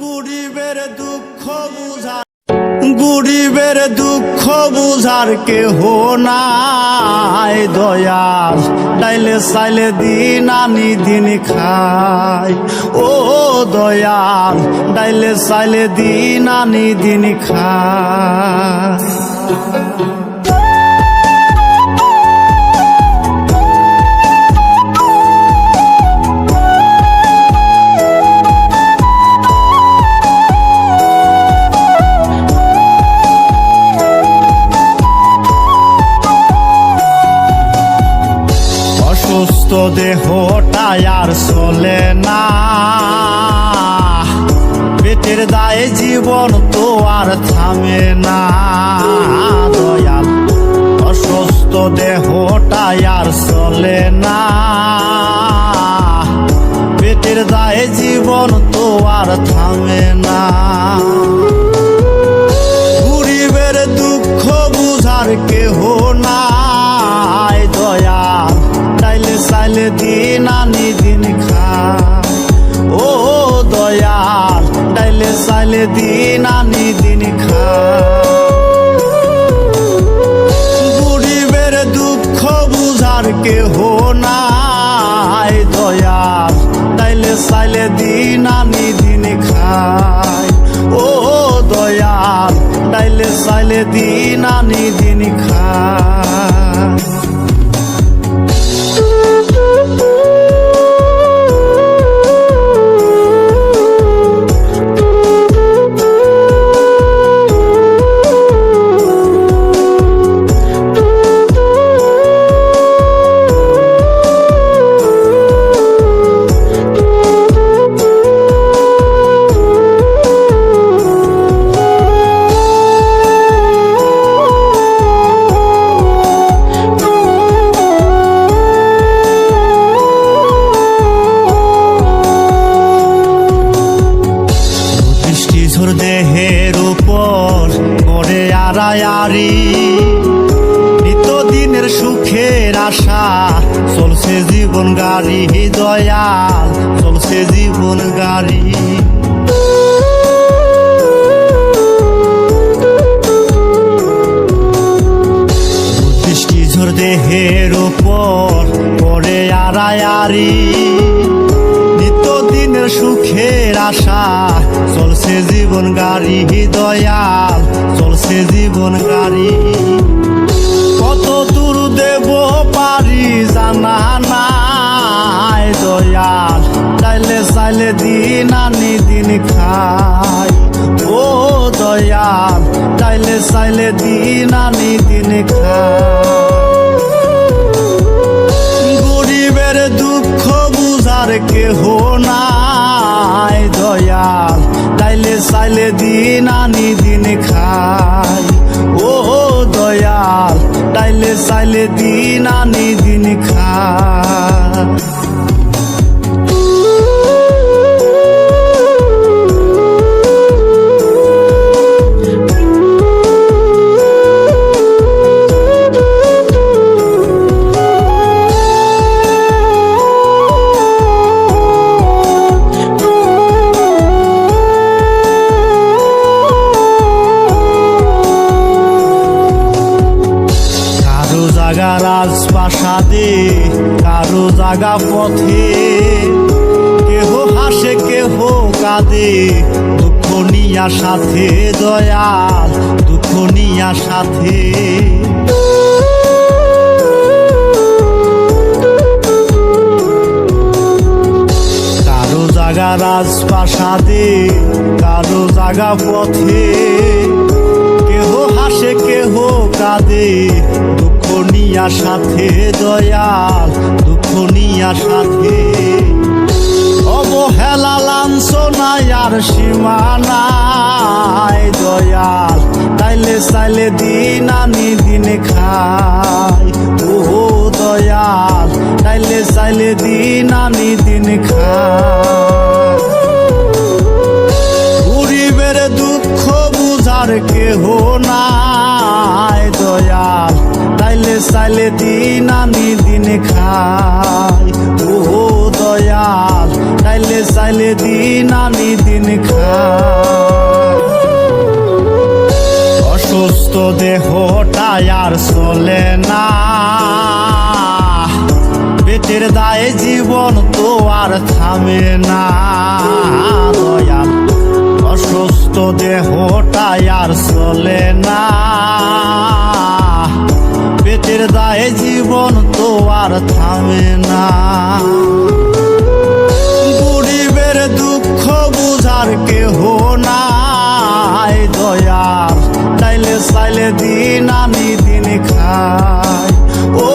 গরিবের দুঃখ বুঝার কেহ নাই দয়াল, ডাইলে চাইলে দিন আনি দিন খাই। ও দয়াল, ডাইলে চাইলে দিন আনি দিন খাই। সুস্থ দেহটা আর চলে না, পেটের দায়ে জীবন তো আর থামে না দয়াল। অসুস্থ দেহটা আর চলে না, পেটের দায়ে জীবন তো আর থামে না। গরিবের দুঃখ বুঝার কেহ নাই দয়াল, ডাইলে চাইলে দিন আনি দিন খাই। ও দয়াল, ডাইলে চাইলে দিন আনি দিন খাই। গরিবের দুঃখ বুঝার কেহ নাই দয়াল, ডাইলে চাইলে দিন আনি দিন খাই। ও দয়াল, ডাইলে চাইলে দিন আনি দিন খাই। দেহের উপর করে আড়ায়ারি, নিত্যদিনের সুখের আশা চলছে জীবন গাড়ি দয়াল, চলছে জীবন গাড়ি। বৃষ্টিঝড় দেহের উপর করে আড়ায়ারি, নিত্যদিনের সুখের আশা চলছে জীবন গাড়ি দয়াল, চলছে জীবন গাড়ি। কত দূর দেব পারি জানা নাই দয়াল, চাইলে চাইলে দিন আনি দিন খাই। ও দয়াল, চাইলে চাইলে দিন আনি দিন খাই। গরিবের দুঃখ বুঝার কেহ নাই দয়াল, চাইলে চাইলে দিন আনি দিন খাই। ও দয়াল, চাইলে চাইলে দিন আনি দিন খাই। জাগা রাজপ্রাসাদে, কারো জাগা পথে, কেহ হাসে কেহ কাঁদে, দুঃখ নিয়া সাথে দয়াল, দুঃখ নিয়া সাথে। কারো জাগা রাজপ্রাসাদে, কারো জাগা পথে, কেহ হাসে কেহ কাঁদে, দুঃখ নিয়া সাথে দয়াল, দুঃখ নিয়া সাথে। অবহেলা লাঞ্ছনায় আর সীমা নাই দয়াল, চাইলে চাইলে দিন আনি দিন খাই। ও দয়াল, চাইলে চাইলে দিন আনি দিন খাই। গরিবের দুঃখ বুঝার কেহ নাই দয়াল, চাইলে চাইলে দিন আনি দিন খাই। ও দয়াল, চাইলে চাইলে দিন আনি দিন খাই। জীবন তো আর থামে না দয়াল, অসুস্থ দেহটাই আর চলে না। পেটের দায়ে জীবন তো আর থামে না। গরিবের দুঃখ বুঝার কেহ নাই দয়াল, চাইলে চাইলে দিন আনি দিন খায়। ও